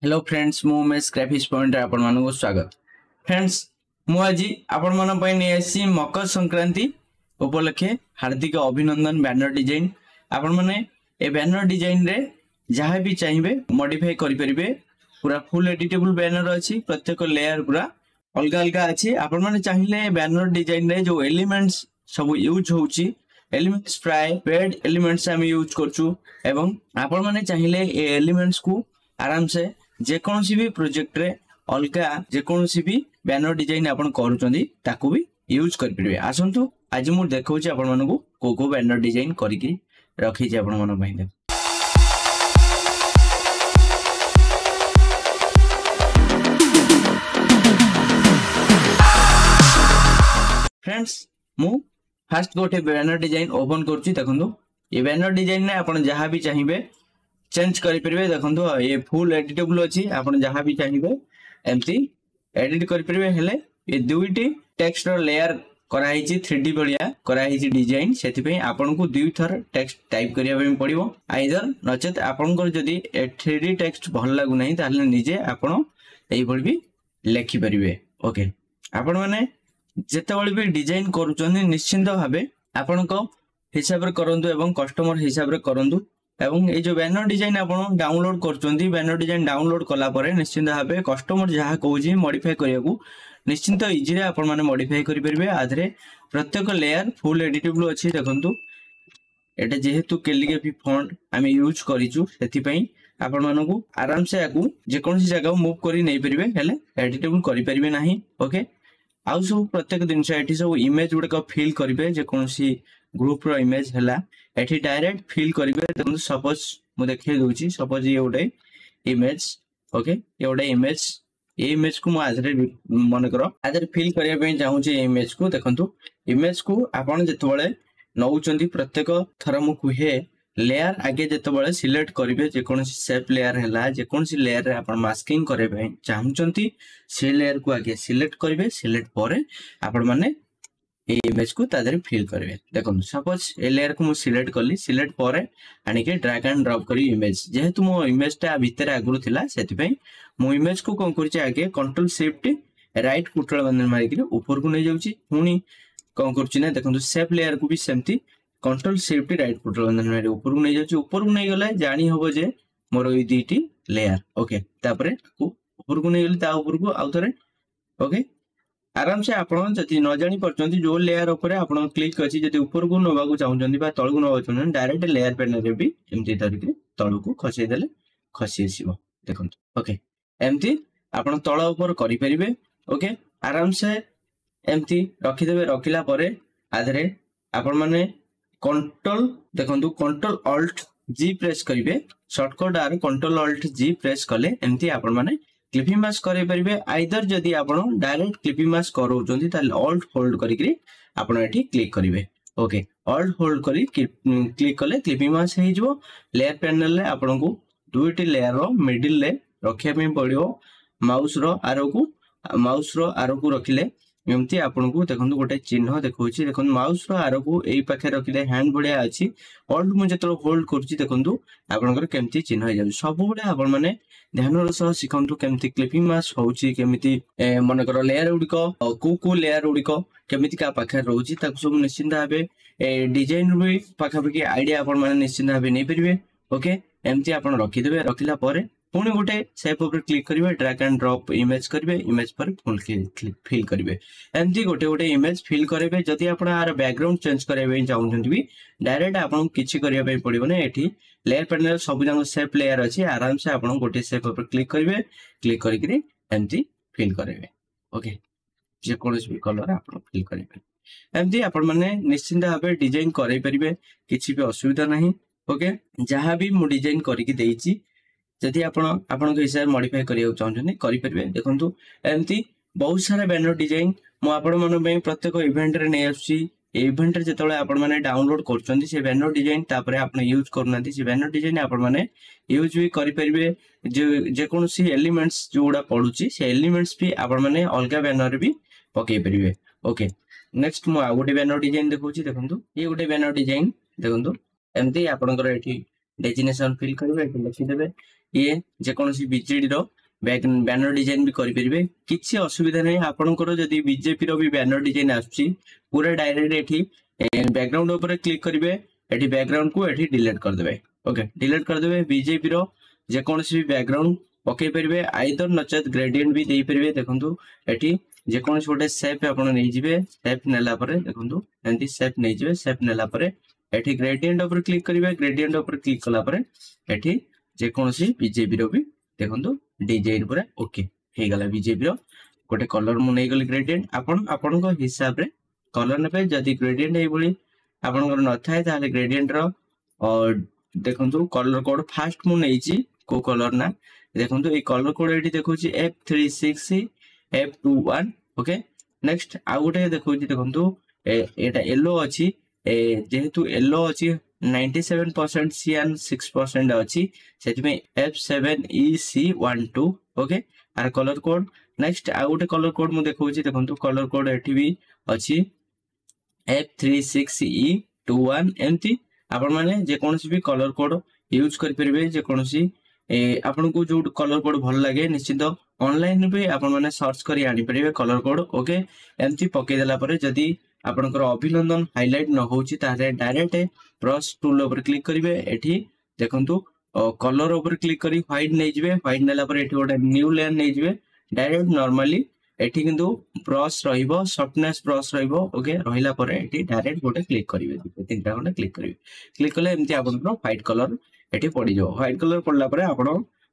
Hello friends मु Umesh graphics point आपण मानक स्वागत। फ्रेंड्स मु आज आपण मन पई नै आसी मकर संक्रांति उपलक्षे हार्दिक अभिनंदन बैनर डिजाइन। आपण माने ए बैनर डिजाइन रे जहाँ भी चाहिए मॉडिफाई करि परिबे। पूरा फुल एडिटेबल बैनर अछि, प्रत्येक लेयर पूरा अलग अलग अछि। आपण माने चाहिए बैनर डिजाइन रे जो एलिमेंट्स सब यूज होउची, एलिमेंट्स प्राय पेड एलिमेंट्स हम यूज करछु एवं आपण माने चाहिए ए एलिमेंट्स को आराम से जेकोसी भी प्रोजेक्ट रे अलगा जेकोसी भी बैनर डिजाइन आपण करूचंदी ताकू भी यूज कर परिबे। आसंतु आज मु देखौची आपण मानकू को बैनर डिजाइन करिकि रखी जे आपण मन पई। फ्रेंड्स मु फर्स्ट गोटे बैनर डिजाइन ओपन करची। देखंतु ये बैनर डिजाइन ने आपण जहां भी चाहिए चेंज करि परिबे। देखंतु ये फुल एडिटेबल अछि, आपण जहां भी चाहिए एमती एडिट करि परिबे। हेले ये दुईटी टेक्स्ट रो लेयर करा हिची 3D बलिया करा हिची डिजाइन, सेति पई आपण को दुई थर टेक्स्ट टाइप करिया पे पड़िबो। आइदर नचेत आपण को जदी 3D टेक्स्ट भल लागु नाही ताले निजे आपण एई बळ भी लेखि परिबे। ओके, आपण माने जेतेबेले भी डिजाइन करूचंदी निश्चिंत भाबे आपण को हिसाब रे करंतु एवं कस्टमर हिसाब रे करंतु। एवं ये जो बैनर डिजाइन आपण डाउनलोड करचंदी, बैनर डिजाइन डाउनलोड कला परे निश्चिंत भाबे कस्टमर जहा कहूजी मॉडिफाई करियाकू निश्चिंत इजी रे आपण माने मॉडिफाई करि परिबे। आधरे प्रत्येक लेयर फुल एडिटेबल अछि। देखंतु एटा जेहेतु कैलिग्राफी फॉन्ट आमे यूज करिचु सेति पई आपण मानकू आराम से याकू जे कोनसी जगह मूव करि नै परिबे, हेले एडिटेबल करि परिबे नाही। ओके, आउ सब प्रत्येक दिन से एठी सब इमेज गुडे को फिल करिबे। जे कोनसी ग्रुप रो इमेज हला एठी डायरेक्ट फिल करिबे। देखो सपोज मु देखै दोची, सपोज ये गोटे इमेज। ओके, ये गोटे इमेज, ये इमेज को मु आधरे मन करो आधरे फिल करिया पे चाहू छी। इमेज को देखंतु, इमेज को आपण जेतबेले नउचंदी प्रत्येक थर मु कुहे लेयर आगे जेतबेले सिलेक्ट करिवे। जे कोनसी शेप लेयर हला, जे कोनसी लेयर रे आपण मास्किंग करे पे चाहूचंती से लेयर को आगे सिलेक्ट करिवे। सिलेक्ट परे आपण माने ए इमेज को तादरे फिल करिवे। देखो सपोज ए लेयर को मु सिलेक्ट करली, सिलेक्ट परे आनी के ड्रैग एंड ड्रॉप करी इमेज। जेहेतु मो इमेज ता भीतर आगुर थिला सेति पई मु इमेज को कोन करछि आगे कंट्रोल शिफ्ट राइट कुटळ बंधन मारी के ऊपर को नै जाउछि। पुनी कोन करछि ना देखो शेप लेयर को भी सेमती कंट्रोल शिफ्ट राइट कुटळ बंधन मारी ऊपर को नै जाउछि। ऊपर को नै गले जानी होबो जे मोर ई दीटी लेयर। ओके, तापरे ऊपर को नै गले ता ऊपर को आउथरे। ओके, आराम से आपण जति न जानि परचंती जो लेयर ऊपर आपण क्लिक अछि, जति ऊपर को नोबा को चाहउचंती बा तळ को नोबा चाहउचंती डायरेक्ट लेयर पैनल रे भी एमती धरिके तळ को खसै देले खसी आसीबो। देखंतु ओके, एमती आपण तळ ऊपर करि परिबे। ओके, आराम से एमती रखि देबे। रखिला परे आधरे आपण माने कंट्रोल देखंतु कंट्रोल अल्ट जी प्रेस करिवे। शॉर्टकट आर कंट्रोल अल्ट जी प्रेस कले एमती आपण माने क्लिपिंग मास्क करे परिबे। आइदर जदी आपण डायरेक्ट क्लिपिंग मास्क करूचंती ताले अल्ट होल्ड करिकरी आपण एठी क्लिक करिवे। ओके, अल्ट होल्ड करी क्लिक कले क्लिपिंग मास्क हे जिवो। लेयर पैनल रे आपण को दुईटी लेयर रो मिडिल ले रखिया पे पड़ियो। माउस रो आरो को रखिले एमती आपण को देखंतु गोटे चिन्ह देखौछि। देखंतु माउस रो आरो को एई पाखे रखिले हैंड बढ़िया अछि। अल्ट मु जेतलो होल्ड करछि देखंतु आपनकर केमती चिन्ह हे जाउ। सब बडे आपण माने ध्यान रो सह सिखंतु केमती क्लिपिंग मास्क होउछि, केमती मन कर लेयर उडिको को लेयर उडिको केमती का पाखे रहउछि ताकु सब निश्चिंत भाबे ए डिजाइन रो पाखा पाखी आईडिया आपण माने निश्चिंत भाबे नै परिबे। ओके, एमती आपण रखि देबे। रखिला परे पुणी गोटे शेप ऊपर क्लिक करिवे, ड्रैग एंड ड्रॉप इमेज करिवे। इमेज पर फुल फिल करिवे। एमती गोटे गोटे इमेज फिल करिवे। जदि आपण आर बैकग्राउंड चेंज करबे चाहउछंती भी डायरेक्ट आपण किछि करिया पे पड़िबो नै। एठी लेयर पैनल सब जंग शेप लेयर अछि। आराम से आपण गोटे शेप ऊपर क्लिक करिवे, क्लिक करिकरी एमती फिल करिवे। ओके, जे कोनस भी कलर आपण फिल करिवे। एमती आपण माने निश्चिंत भाबे डिजाइन करै परिबे, किछि भी असुविधा नाही। ओके, जहां भी मु डिजाइन करिकि देइछि जदि आपण के हिसाब मॉडिफाई करिया चाहउछन्ती करि परिबे। देखंतु एमती बहुत सारा बैनर डिजाइन मु आपण मन पे प्रत्येक इवेंट रे नै आछि। इवेंट रे जेतले आपण माने डाउनलोड करचन्ती से बैनर डिजाइन तापरे आपण यूज करनांती से बैनर डिजाइन आपण माने यूज भी करि परिबे। जे कोनसी एलिमेंट्स जोडा पडुची से एलिमेंट्स भी आपण माने अलगा बैनर रे भी पकै परिबे। ओके, नेक्स्ट मु आ गोटे बैनर डिजाइन देखौची। देखंतु ये गोटे बैनर डिजाइन देखंतु एमती आपनकर एठी डेजिनेशन फिल करिवे, एठी लिखि देबे ये जेकोसी बीजेडी रो बैनर डिजाइन भी करेंगे किसी असुविधा नहीं आपंकर जदि बीजेपी रो भी बैनर डिजाइन आसुची पूरा डायरेक्ट एठी बैकग्राउंड ऊपर क्लिक करेंगे एठी बैकग्राउंड को एठी डिलीट कर देबे ओके डिलीट कर देबे बीजेपी रो जेकोसी भी बैकग्राउंड पकई पारे आइदर नचेत ग्रेडियंट भी दे पारे देखंतु एठी जेकोसी गोटे सेप आपण नै जिवे सेप नेला परे देखंतु एंती सेप नै जिवे सेप नेला परे एठी ग्रेडियंट ऊपर क्लिक करिवे ग्रेडियंट ऊपर क्लिक कला परे एठी जेकोसी बीजेपी रो भी देखंतु डिजाइन पूरा ओके हे गला बीजेपी रो गोटे कलर मु नै गली ग्रेडियंट आपण को हिसाब रे कलर नेबे जदी ग्रेडियंट ए बोली आपण को न थाए ताले ग्रेडियंट रो और देखंतु कलर कोड फास्ट मु नै छि को कलर ना देखंतु ए कलर कोड एठी देखौछि F36 F21 ओके नेक्स्ट आ गोटे देखौछि देखंतु एटा येलो अछि जेहेतु येलो अछि 97% सियान 6% अछि सेति में F7EC12 ओके आर कलर कोड नेक्स्ट आ गोटे कलर कोड मु देखौछि देखंतु कलर कोड एठी भी अछि F36E21 एमती आपण माने जे कोनसी भी कलर कोड यूज कर परिबे जे कोनसी आपन को जो कलर कोड भल लगे निश्चित ऑनलाइन पे आपण माने सर्च करी आनी परिबे कलर कोड ओके एमती पके देला परे जदी आपनकर अभिनंदन हाइलाइट न होउची तारे डायरेक्ट ब्रश टूल ऊपर क्लिक करिवे एठी देखंतु कलर ऊपर क्लिक करी व्हाइट नै जिवे व्हाइट नेला परे एठी गोटे न्यू लेयर नै जिवे डायरेक्ट नॉर्मली एठी किंतु ब्रश रहिबो सॉफ्टनेस ब्रश रहिबो ओके रहिला परे एठी डायरेक्ट गोटे क्लिक करिवे तीनटा गोटे क्लिक कले एमती आपनकर व्हाइट कलर एठी पड़ी जो व्हाइट कलर पड़ला परे आपण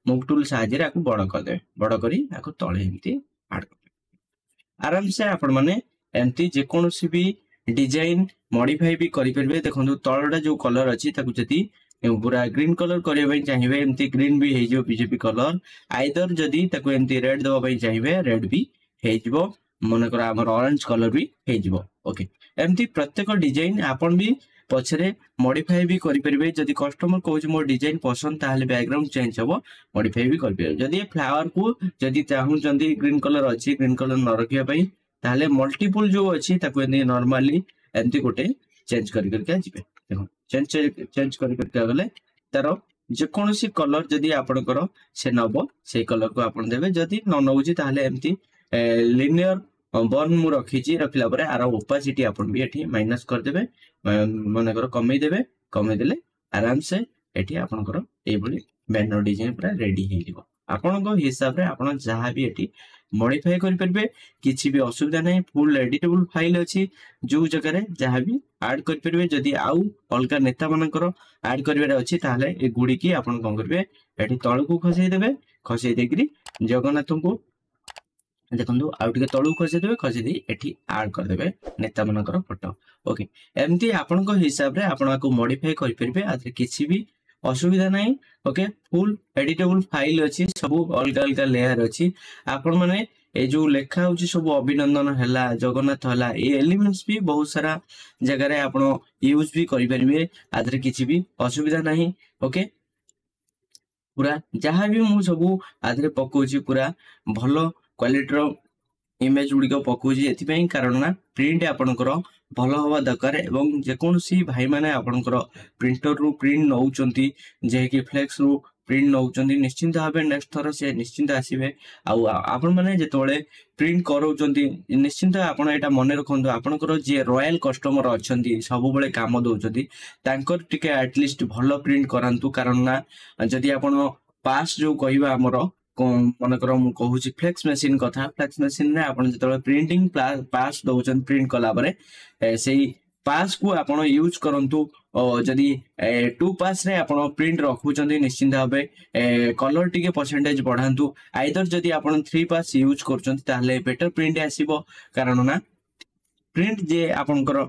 मूव टूल सहायता रे आकु बड़ कर दे बड़ करी आकु तळे एमती ऐड कर आराम से आपण माने एमती जे कोनोसी भी डिजाइन मॉडिफाई भी करि परबे देखंतु तळडा जो कलर अछि ताकु जति पूरा ग्रीन कलर करिया पई चाहिबे एमती ग्रीन भी हे जो बीजेपी कलर आइदर जदी ताकु एमती रेड दबा पई चाहिबे रेड भी हे जिवो मन कर हमर ऑरेंज कलर भी हे जिवो ओके एमती प्रत्येक डिजाइन आपण भी पछरे मॉडिफाई भी करि परिबे जदी कस्टमर कहूछ मोर डिजाइन पसंद ताले बैकग्राउंड चेंज हबो मॉडिफाई भी कर परिबे जदी फ्लावर को जदी चाहू जदी ग्रीन कलर अछि ग्रीन कलर न रखिया पई ताले मल्टीपल जो अछि ताकु एनी नॉर्मली एमती गोटे चेंज करि करके जिबे देखो चेंज करि करके गले तारो जे कोनोसी कलर जदी आपनकर से नबो से कलर को आपन देबे जदी न नउची ताले एमती लिनियर बर्न मु रखिला परे आर ओपासिटी आपन भी एठी माइनस कर देबे माने कर कमै देले आराम से एठी आपनकर ए बोली बैनर डिजाइन पूरा रेडी हे जिवो आपन को हिसाब रे आपन जहां भी एठी मॉडिफाई करि परबे किछि भी असुविधा नै फुल एडिटेबल फाइल अछि जो जगह रे जहां भी ऐड करि परबे जदी आउ अलगा नेता मानकर ऐड करिवे अछि ताले ए गुडी की आपन कोन करबे एठी तळ को खसै देकरी जगन्नाथ को देखंतु आउ टिके तळु खसै दे एठी ऐड कर देबे नेता मानकर फोटो ओके एमती आपन को हिसाब रे आपन को मॉडिफाई करि परबे आदि किछि भी असुविधा नहीं ओके फुल एडिटेबल फाइल अछि सब अलगा अलगा लेयर अछि आपन माने ए जो लेखा होछि सब अभिनंदन हला जगन्नाथ हला ए एलिमेंट्स भी बहुत सारा जगह रे आपन यूज भी करि परिबे आदि किछि भी असुविधा नहीं ओके पूरा जहां भी मु सब आदि पकोछि पूरा भलो क्वालिटी रो इमेज गुडी को पकोछि एथि पई कारण ना प्रिंट आपनकर भलो हवा दरकार एवं जे कोनसी भाई माने आपनकर प्रिंटर रु प्रिंट नउचंती जे कि फ्लेक्स रु प्रिंट नउचंती निश्चिंत भाबे नेक्स्ट थर से निश्चिंत आसीबे आपन माने जेतोले प्रिंट करउचंती निश्चिंत आपन एटा मने रखंतु आपनकर जे रॉयल कस्टमर अछंती सब बेले काम दोचंती तांकर टिके एटलीस्ट भलो प्रिंट करंतु कारण ना जदी आपन पास जो कहिबा हमरो मन कर कहूँ फ्लेक्स मशीन कथा फ्लेक्स मशीन रे आपन जतले प्रिंटिंग पास दउचन प्रिंट कला परे सेही पास को आपन यूज करंतु जदी 2 पास रे आपन प्रिंट रखुचंदी निश्चिंत भाबे कलर टिके परसेंटेज बढ़ांतु आइदर जदी आपन 3 पास यूज करचंती ताले बेटर प्रिंट आसीबो कारण ना प्रिंट जे आपनकर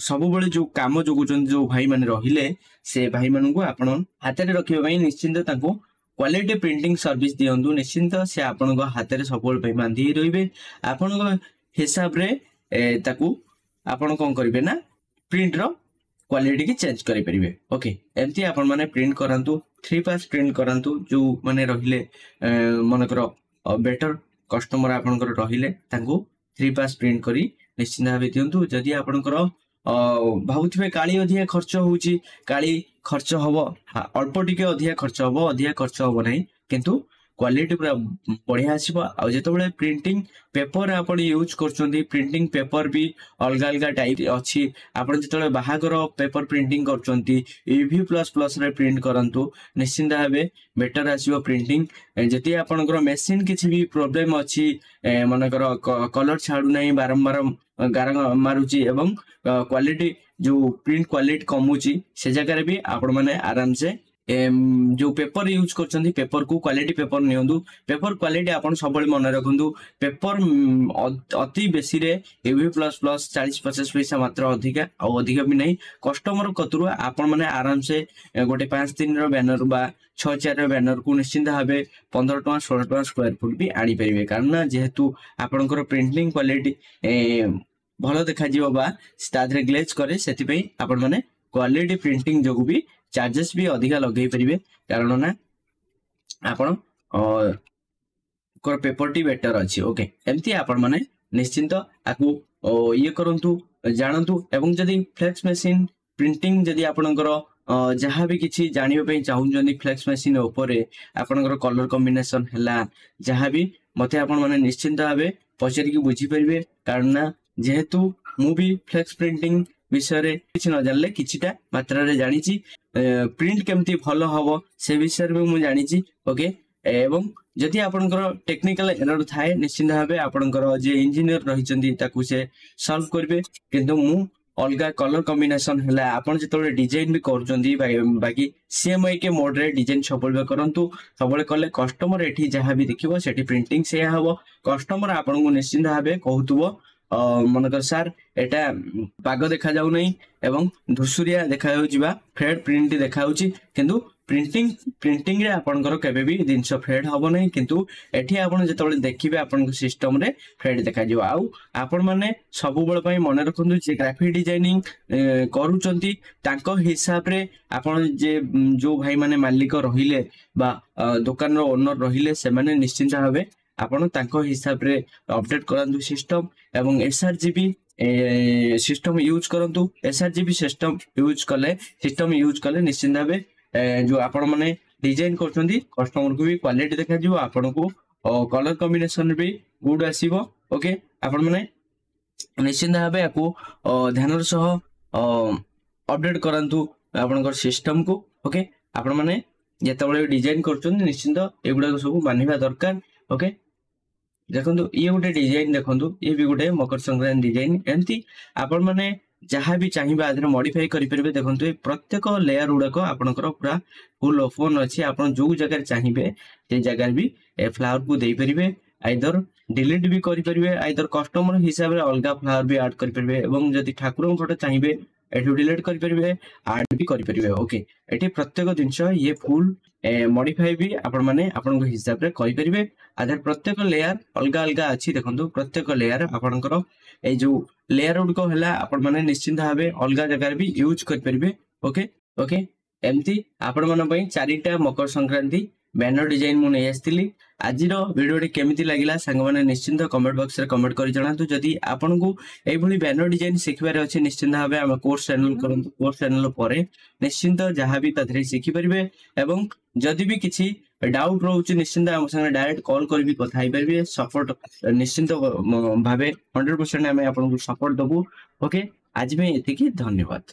सब बेले जो काम जोगुचंदी जो भाई माने रहिले से भाई मानु को आपन हाथ रे रखिबा पई निश्चिंत ताको क्वालिटी प्रिंटिंग सर्विस दियंतु निश्चिंत से आपन हाथ में सबुल बांधि रही आपण हिसाब रे ताकू आपण कौन करेंगे ना प्रिंट रो क्वालिटी की चेंज करें पारे ओके एमती आपण माने प्रिंट करंतु 3 पास प्रिंट करंतु जो माने रहिले मनकर बेटर कस्टमर आपनकर रहिले तांको 3 पास प्रिंट करी निश्चिंत भाबे दियंतु जदी आपनकर ଭାବୁଥିବେ କାଳି ଅଧିକା ଖର୍ଚ୍ଚ ହଉଛି, କାଳି ଖର୍ଚ୍ଚ ହବ, ଅଳ୍ପ ଟିକେ ଅଧିକା ଖର୍ଚ୍ଚ ହବ, ଅଧିକା ଖର୍ଚ୍ଚ ହବ ନାହିଁ, କିନ୍ତୁ କ୍ୱାଲିଟି ପୁରା ବଢିଆ ଆସିବ। ଆଉ ଯେତେବେଳେ ପ୍ରିଣ୍ଟିଂ ପେପର ଆପଣ ୟୁଜ କରୁଛନ୍ତି, ପ୍ରିଣ୍ଟିଂ ପେପର ବି ଅଲଗା ଅଲଗା ଟାଇପ ଅଛି। ଆପଣ ଯେତେବେଳେ ବାହାଘର ପେପର ପ୍ରିଣ୍ଟିଂ କରୁଛନ୍ତି, EV++ ରେ ପ୍ରିଣ୍ଟ କରନ୍ତୁ, ନିଶ୍ଚିନ୍ତ ଭାବେ ବେଟର ଆସିବ ପ୍ରିଣ୍ଟିଂ। ଯଦି ଆପଣଙ୍କର ମେସିନ କିଛି ବି ପ୍ରୋବ୍ଲେମ ଅଛି, ମନେକର କଲର ଛାଡୁନାହିଁ, ବାରମ୍ବାର ଗାର ମାରୁଛି ଏବଂ କ୍ୱାଲିଟି ଯୋଉ ପ୍ରିଣ୍ଟ କ୍ୱାଲିଟି କମୁଛି, ସେ ଜାଗାରେ ବି ଆପଣ ମାନେ ଆରାମସେ ଯୋଉ ପେପର ୟୁଜ କରୁଛନ୍ତି, ପେପର କୁ କ୍ୱାଲିଟି ପେପର ନିଅନ୍ତୁ। ପେପର କ୍ୱାଲିଟି ଆପଣ ସବୁବେଳେ ମନେ ରଖନ୍ତୁ। ପେପର ଅତି ବେଶୀରେ EV++ 40-50 ପଇସା ମାତ୍ର ଅଧିକା, ଆଉ ଅଧିକା ବି ନାହିଁ। କଷ୍ଟମର କତରୁ ଆପଣ ମାନେ ଆରାମସେ ଗୋଟେ 5 ଦିନର ବ୍ୟାନର ବା 6-4 ବ୍ୟାନର କୁ ନିଶ୍ଚିନ୍ତ ଭାବେ 15 ଟଙ୍କା 16 ଟଙ୍କା ସ୍କୋୟାର ଫୁଟ ବି ଆଣିପାରିବେ। କାରଣ ଯେହେତୁ ଆପଣଙ୍କର ପ୍ରିଣ୍ଟିଂ କ୍ୱାଲିଟି ଭଲ ଦେଖାଯିବ ବା ତା ଦେହରେ ଗ୍ଲେଜ କରେ, ସେଥିପାଇଁ ଆପଣ ମାନେ କ୍ୱାଲିଟି ପ୍ରିଣ୍ଟିଂ ଯୋଗୁ ବି ଚାର୍ଜେସ୍ ବି ଅଧିକା ଲଗେଇ ପାରିବେ। କାରଣ ନା ଆପଣ ପେପରଟି ବେଟର ଅଛି। ଓକେ, ଏମିତି ଆପଣ ମାନେ ନିଶ୍ଚିନ୍ତ ଆକୁ ଇଏ କରନ୍ତୁ, ଜାଣନ୍ତୁ। ଏବଂ ଯଦି ଫ୍ଲେକ୍ସ ମେସିନ ପ୍ରିଣ୍ଟିଂ ଯଦି ଆପଣଙ୍କର ଯାହାବି କିଛି ଜାଣିବା ପାଇଁ ଚାହୁଁଛନ୍ତି ଫ୍ଲେକ୍ସ ମେସିନ ଉପରେ, ଆପଣଙ୍କର କଲର କମ୍ବିନେସନ ହେଲା ଯାହାବି, ମତେ ଆପଣ ମାନେ ନିଶ୍ଚିନ୍ତ ଭାବେ ପଚାରିକି ବୁଝିପାରିବେ। କାରଣ ନା ଯେହେତୁ ମୁଁ ବି ଫ୍ଲେକ୍ସ ପ୍ରିଣ୍ଟିଂ ବିଷୟରେ କିଛି ନ ଜାଣିଲେ କିଛିଟା ମାତ୍ରାରେ ଜାଣିଛି, ପ୍ରିଣ୍ଟ କେମିତି ଭଲ ହବ ସେ ବିଷୟରେ ବି ମୁଁ ଜାଣିଛି। ଓକେ, ଏବଂ ଯଦି ଆପଣଙ୍କର ଟେକ୍ନିକାଲ ଏରର ଥାଏ, ନିଶ୍ଚିନ୍ତ ଭାବେ ଆପଣଙ୍କର ଯେ ଇଞ୍ଜିନିୟର ରହିଛନ୍ତି ତାକୁ ସେ ସଲ୍ଭ କରିବେ। କିନ୍ତୁ ମୁଁ ଅଲଗା କଲର କମ୍ବିନେସନ ହେଲା, ଆପଣ ଯେତେବେଳେ ଡିଜାଇନ ବି କରୁଛନ୍ତି, ବାକି CMYK ମୋଡରେ ଡିଜାଇନ ସବୁବେଳେ କରନ୍ତୁ। ସବୁବେଳେ କଲେ କଷ୍ଟମର ଏଠି ଯାହା ବି ଦେଖିବ ସେଠି ପ୍ରିଣ୍ଟିଂ ସେୟା ହବ। କଷ୍ଟମର ଆପଣଙ୍କୁ ନିଶ୍ଚିନ୍ତ ଭାବେ କହୁଥିବ, ମନେକର ସାର୍ ଏଟା ପାଗ ଦେଖାଯାଉ ନାହିଁ ଏବଂ ଧୂସୁରିଆ ଦେଖାଯାଉଛି ବା ଫେଡ୍ ପ୍ରିଣ୍ଟ ଦେଖାଯାଉଛି, କିନ୍ତୁ ପ୍ରିଣ୍ଟିଂ ରେ ଆପଣଙ୍କର କେବେ ବି ଜିନିଷ ଫେଡ୍ ହବ ନାହିଁ। କିନ୍ତୁ ଏଠି ଆପଣ ଯେତେବେଳେ ଦେଖିବେ ଆପଣଙ୍କ ସିଷ୍ଟମରେ ଫେଡ୍ ଦେଖାଯିବ। ଆଉ ଆପଣ ମାନେ ସବୁବେଳେ ପାଇଁ ମନେ ରଖନ୍ତୁ, ଯେ ଗ୍ରାଫିକ ଡିଜାଇନିଂ କରୁଛନ୍ତି ତାଙ୍କ ହିସାବରେ ଆପଣ ଯେ ଯୋଉ ଭାଇ ମାନେ ମାଲିକ ରହିଲେ ବା ଦୋକାନର ଓନର ରହିଲେ, ସେମାନେ ନିଶ୍ଚିନ୍ତ ଭାବେ ଆପଣ ତାଙ୍କ ହିସାବରେ ଅପଡେଟ କରନ୍ତୁ ସିଷ୍ଟମ। ଏବଂ SRGB ସିଷ୍ଟମ ୟୁଜ କରନ୍ତୁ। SRGB ସିଷ୍ଟମ ୟୁଜ କଲେ ନିଶ୍ଚିନ୍ତ ଭାବେ ଯୋଉ ଆପଣ ମାନେ ଡିଜାଇନ କରୁଛନ୍ତି, କଷ୍ଟମରକୁ ବି କ୍ୱାଲିଟି ଦେଖାଯିବ, ଆପଣଙ୍କୁ କଲର କମ୍ବିନେସନ ବି ଗୁଡ ଆସିବ। ଓକେ, ଆପଣ ମାନେ ନିଶ୍ଚିନ୍ତ ଭାବେ ୟାକୁ ଧ୍ୟାନର ସହ ଅପଡେଟ କରନ୍ତୁ ଆପଣଙ୍କର ସିଷ୍ଟମକୁ। ଓକେ, ଆପଣ ମାନେ ଯେତେବେଳେ ଡିଜାଇନ କରୁଛନ୍ତି ନିଶ୍ଚିନ୍ତ ଏଗୁଡାକ ସବୁ ମାନିବା ଦରକାର। ଓକେ, ଦେଖନ୍ତୁ ଇଏ ଗୋଟେ ଡିଜାଇନ, ଦେଖନ୍ତୁ ଇଏ ବି ଗୋଟେ ମକର ସଂକ୍ରାନ୍ତି ଡିଜାଇନ। ଏମିତି ଆପଣ ମାନେ ଯାହା ବି ଚାହିଁବେ ଆଧିରେ ମଡିଫାଇ କରିପାରିବେ। ଦେଖନ୍ତୁ ଏ ପ୍ରତ୍ୟେକ ଲେୟାର ଗୁଡାକ ଆପଣଙ୍କର ପୁରା ଫୁଲ ଓପନ ଅଛି। ଆପଣ ଯୋଉ ଜାଗାରେ ଚାହିଁବେ ସେଇ ଜାଗାରେ ବି ଏ ଫ୍ଲାୱାର କୁ ଦେଇପାରିବେ, ଆଇଦର ଡିଲିଟ ବି କରିପାରିବେ, ଆଇଦର କଷ୍ଟମର ହିସାବରେ ଅଲଗା ଫ୍ଲାୱାର ବି ଆଡ କରିପାରିବେ। ଏବଂ ଯଦି ଠାକୁରଙ୍କ ଫଟୋ ଚାହିଁବେ ଏଠୁ ଡିଲିଟ କରିପାରିବେ, ଆଡ ବି କରିପାରିବେ। ଓକେ, ଏଠି ପ୍ରତ୍ୟେକ ଜିନିଷ ଇଏ ଫୁଲ ମଡିଫାଇ ବି ଆପଣ ମାନେ ଆପଣଙ୍କ ହିସାବରେ କରିପାରିବେ। ଆଧାର ପ୍ରତ୍ୟେକ ଲେୟାର ଅଲଗା ଅଲଗା ଅଛି। ଦେଖନ୍ତୁ ପ୍ରତ୍ୟେକ ଲେୟାର ଆପଣଙ୍କର ଏଇ ଯୋଉ ଲେୟାର ଗୁଡିକ ହେଲା, ଆପଣ ମାନେ ନିଶ୍ଚିନ୍ତ ଭାବେ ଅଲଗା ଜାଗାରେ ବି ୟୁଜ କରିପାରିବେ। ଓକେ ଓକେ, ଏମିତି ଆପଣ ମାନଙ୍କ ପାଇଁ 4ଟା ମକର ସଂକ୍ରାନ୍ତି ବ୍ୟାନର ଡିଜାଇନ ମୁଁ ନେଇ ଆସିଥିଲି। ଆଜିର ଭିଡିଓଟି କେମିତି ଲାଗିଲା ସାଙ୍ଗମାନେ ନିଶ୍ଚିନ୍ତ କମେଣ୍ଟ ବକ୍ସରେ କମେଣ୍ଟ କରି ଜଣାନ୍ତୁ। ଯଦି ଆପଣଙ୍କୁ ଏଇଭଳି ବ୍ୟାନର ଡିଜାଇନ ଶିଖିବାର ଅଛି, ନିଶ୍ଚିନ୍ତ ଭାବେ ଆମ କୋର୍ସ ଚ୍ୟାନେଲ କରନ୍ତୁ। କୋର୍ସ ଚ୍ୟାନେଲ ପରେ ନିଶ୍ଚିନ୍ତ ଯାହା ବି ତା ଦେହରେ ଶିଖିପାରିବେ। ଏବଂ ଯଦି ବି କିଛି ଡାଉଟ ରହୁଛି, ନିଶ୍ଚିନ୍ତ ଆମ ସାଙ୍ଗରେ ଡାଇରେକ୍ଟ କଲ୍ କରିବି କଥା ହେଇପାରିବେ। ସପୋର୍ଟ ନିଶ୍ଚିନ୍ତ ଭାବେ 100% ଆମେ ଆପଣଙ୍କୁ ସପୋର୍ଟ ଦବୁ। ଓକେ, ଆଜି ପାଇଁ ଏତିକି, ଧନ୍ୟବାଦ।